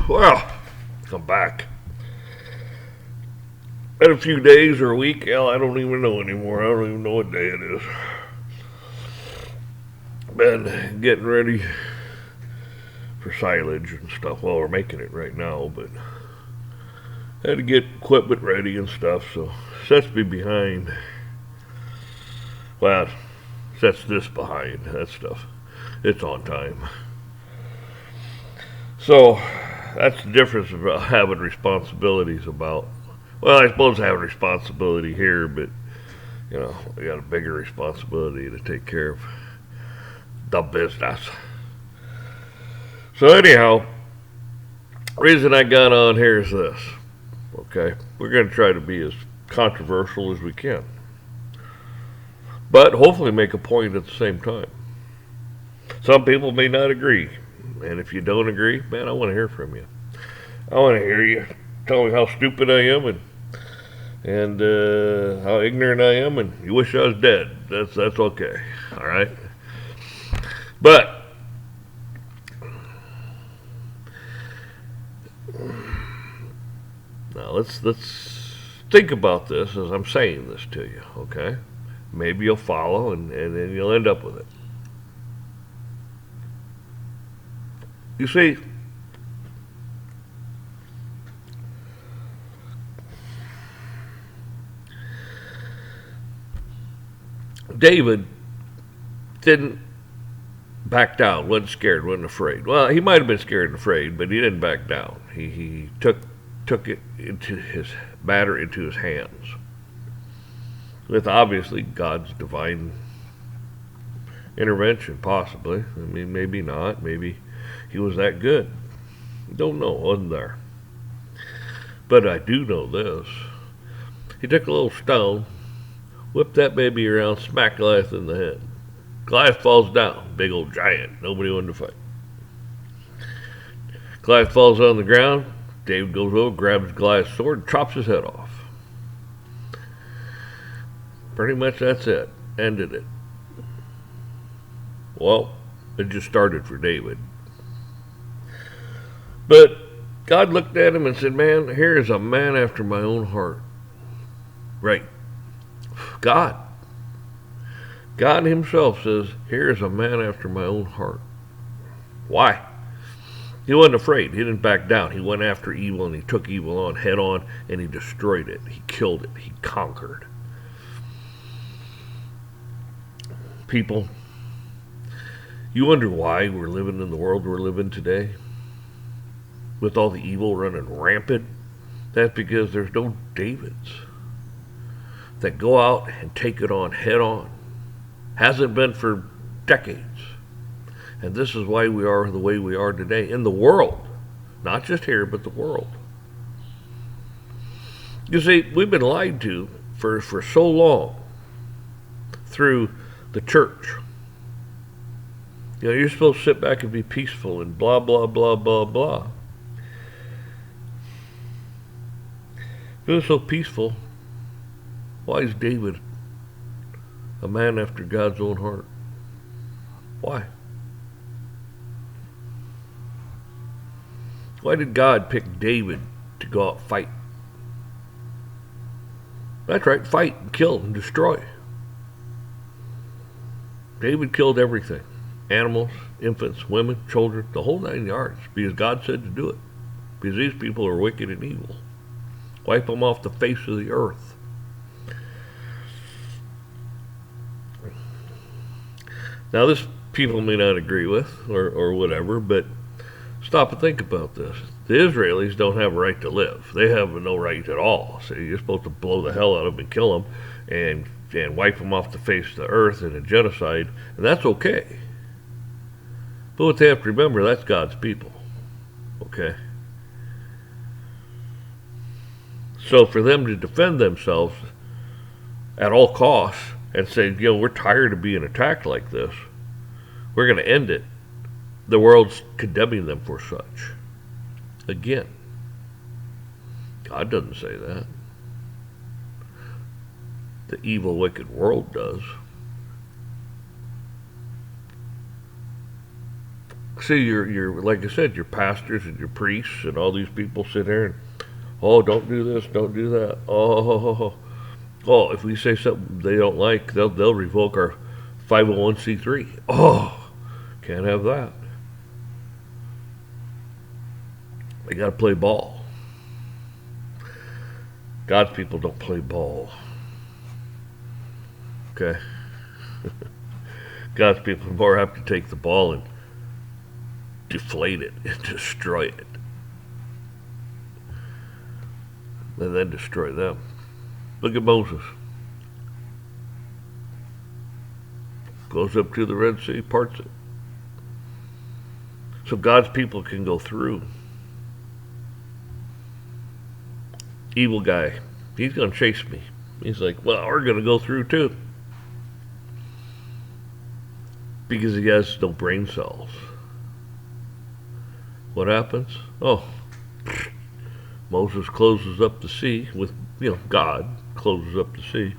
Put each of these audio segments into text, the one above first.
Well, I'm back. In a few days or a week, hell, I don't even know anymore. I don't even know what day it is. Been getting ready for silage and stuff. Well, we're making it right now, but had to get equipment ready and stuff, so sets me behind. Well, sets this behind. That stuff. It's on time. So that's the difference about having responsibilities about. Well, I suppose I have a responsibility here, but I got a bigger responsibility to take care of the business. So anyhow, reason I got on here is this. Okay, we're going to try to be as controversial as we can, but hopefully make a point at the same time. Some people may not agree, and if you don't agree, man, I want to hear from you. I want to hear you tell me how stupid I am and how ignorant I am, and you wish I was dead. That's okay. All right, but now let's think about this as I'm saying this to you. Okay, maybe you'll follow, and then you'll end up with it. You see, David didn't back down, wasn't scared, wasn't afraid. Well, he might have been scared and afraid, but he didn't back down. He took it into his matter into his hands, with obviously God's divine intervention, possibly. I mean, maybe not. Maybe he was that good. Don't know. Wasn't there? But I do know this. He took a little stone, whipped that baby around, smacked Goliath in the head. Goliath falls down. Big old giant. Nobody wanted to fight. Goliath falls on the ground. David goes over, grabs Goliath's sword, and chops his head off. Pretty much that's it. Ended it. Well, it just started for David. But God looked at him and said, man, here is a man after my own heart. Right. God himself says, here is a man after my own heart. Why? He wasn't afraid. He didn't back down. He went after evil, and he took evil on head on, and he destroyed it. He killed it. He conquered. People, you wonder why we're living in the world we're living today? With all the evil running rampant? That's because there's no Davids that go out and take it on head on. Hasn't been for decades. And this is why we are the way we are today in the world. Not just here, but the world. You see, we've been lied to for so long through the church. You're supposed to sit back and be peaceful and blah, blah, blah, blah, blah. If it was so peaceful, why is David a man after God's own heart? Why? Why did God pick David to go out and fight? That's right, fight and kill and destroy. David killed everything. Animals, infants, women, children, the whole 9 yards, because God said to do it. Because these people are wicked and evil. Wipe them off the face of the earth. Now, this people may not agree with, or whatever, but stop and think about this. The Israelis don't have a right to live. They have no right at all. So you're supposed to blow the hell out of them and kill them and wipe them off the face of the earth in a genocide, and that's okay. But what they have to remember, that's God's people. Okay? So for them to defend themselves at all costs and say, we're tired of being attacked like this, we're going to end it, the world's condemning them for such. Again, God doesn't say that. The evil, wicked world does. See, your like I said, your pastors and your priests and all these people sit there and, oh, don't do this, don't do that. Oh, if we say something they don't like, they'll revoke our 501c3. Oh, can't have that. They got to play ball. God's people don't play ball. Okay? God's people are more apt to take the ball and deflate it and destroy it. And then destroy them. Look at Moses. Goes up to the Red Sea, parts it. So God's people can go through. Evil guy, he's going to chase me. He's like, well, we're going to go through too. Because he has no brain cells. What happens? Oh, Moses closes up the sea with, God closes up the sea.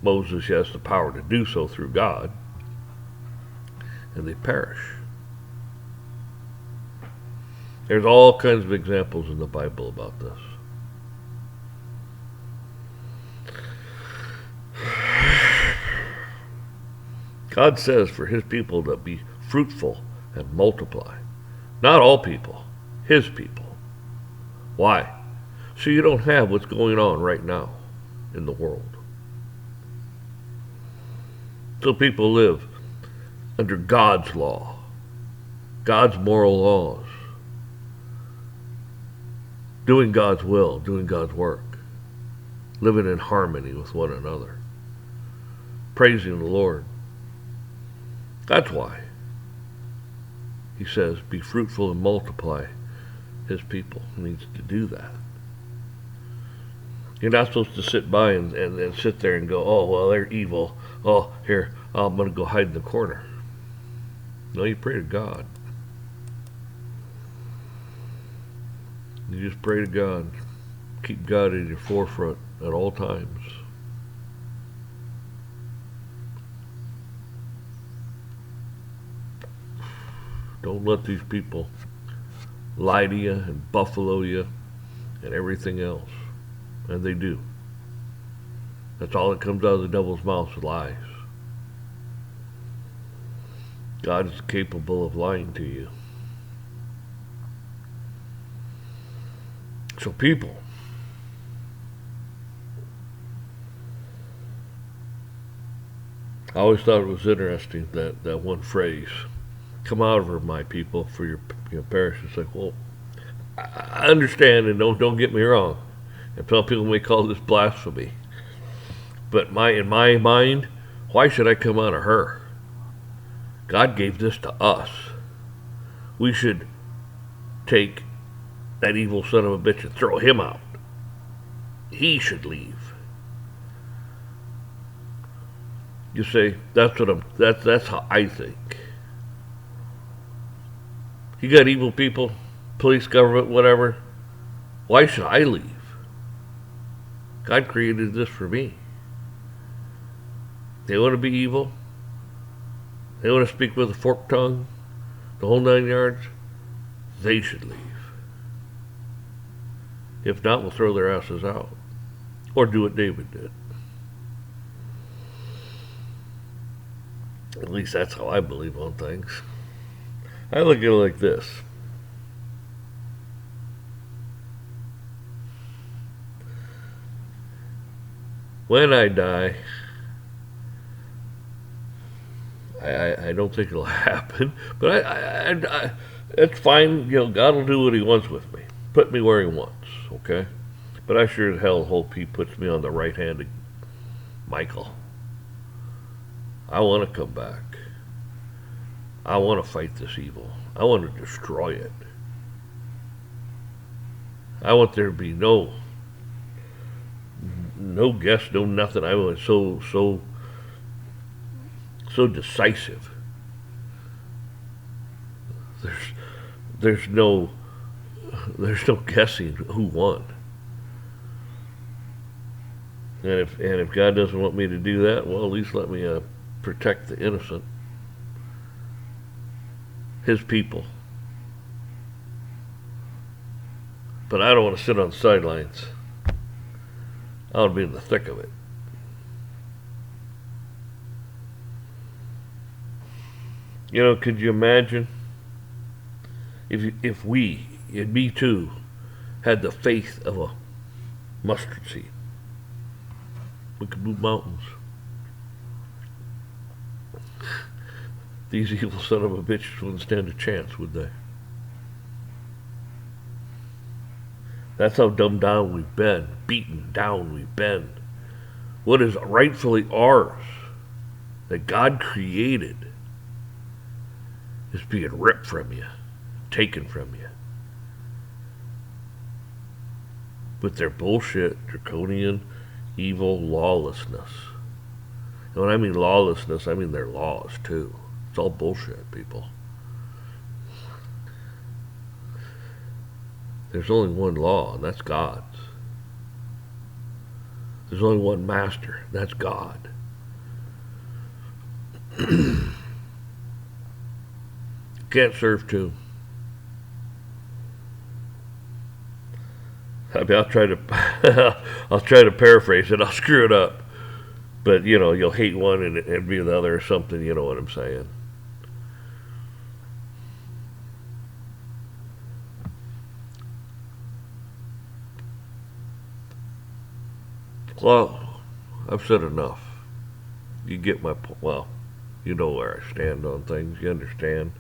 Moses has the power to do so through God. And they perish. There's all kinds of examples in the Bible about this. God says for his people to be fruitful and multiply. Not all people, his people. Why? So you don't have what's going on right now in the world. So people live under God's law, God's moral laws, doing God's will, doing God's work, living in harmony with one another, praising the Lord. That's why he says, be fruitful and multiply. His people needs to do that. You're not supposed to sit by and sit there and go, oh, well, they're evil. Oh, here, I'm going to go hide in the corner. No, you pray to God. You just pray to God. Keep God in your forefront at all times. Don't let these people lie to you and buffalo you and everything else. And they do. That's all that comes out of the devil's mouth is lies. God is capable of lying to you. So people, I always thought it was interesting that one phrase, come out of her, my people, for your perish. It's like, well, I understand, and don't get me wrong. And some people may call this blasphemy. But in my mind, why should I come out of her? God gave this to us. We should take that evil son of a bitch and throw him out. He should leave. You say, that's how I think. You got evil people, police, government, whatever. Why should I leave? God created this for me. They want to be evil. They want to speak with a forked tongue, the whole 9 yards. They should leave. If not, we'll throw their asses out. Or do what David did. At least that's how I believe on things. I look at it like this. When I die, I don't think it'll happen, but I it's fine. God will do what he wants with me. Put me where he wants, okay? But I sure as hell hope he puts me on the right hand of Michael. I want to come back. I want to fight this evil. I want to destroy it. I want there to be no guess, no nothing. I was so decisive. There's no guessing who won. And if God doesn't want me to do that, well, at least let me protect the innocent. his people. But I don't want to sit on the sidelines. I want to be in the thick of it. You know, could you imagine if we, and me too, had the faith of a mustard seed? We could move mountains. These evil son of a bitches wouldn't stand a chance, would they? That's how dumbed down we've been, beaten down we've been. What is rightfully ours, that God created, is being ripped from you, taken from you. With their bullshit, draconian, evil lawlessness. And when I mean lawlessness, I mean their laws too. It's all bullshit, people. There's only one law, and that's God's. There's only one master, and that's God. Can't serve two. I mean, I'll try to paraphrase it. I'll screw it up, but you know, you'll hate one and envy the other or something. You know what I'm saying? Well, I've said enough. You get my point. Well, you know where I stand on things. You understand.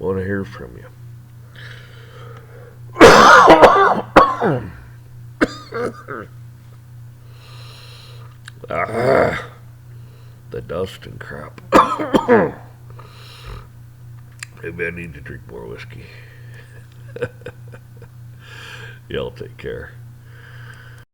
I want to hear from you. The dust and crap. Maybe I need to drink more whiskey. Y'all take care.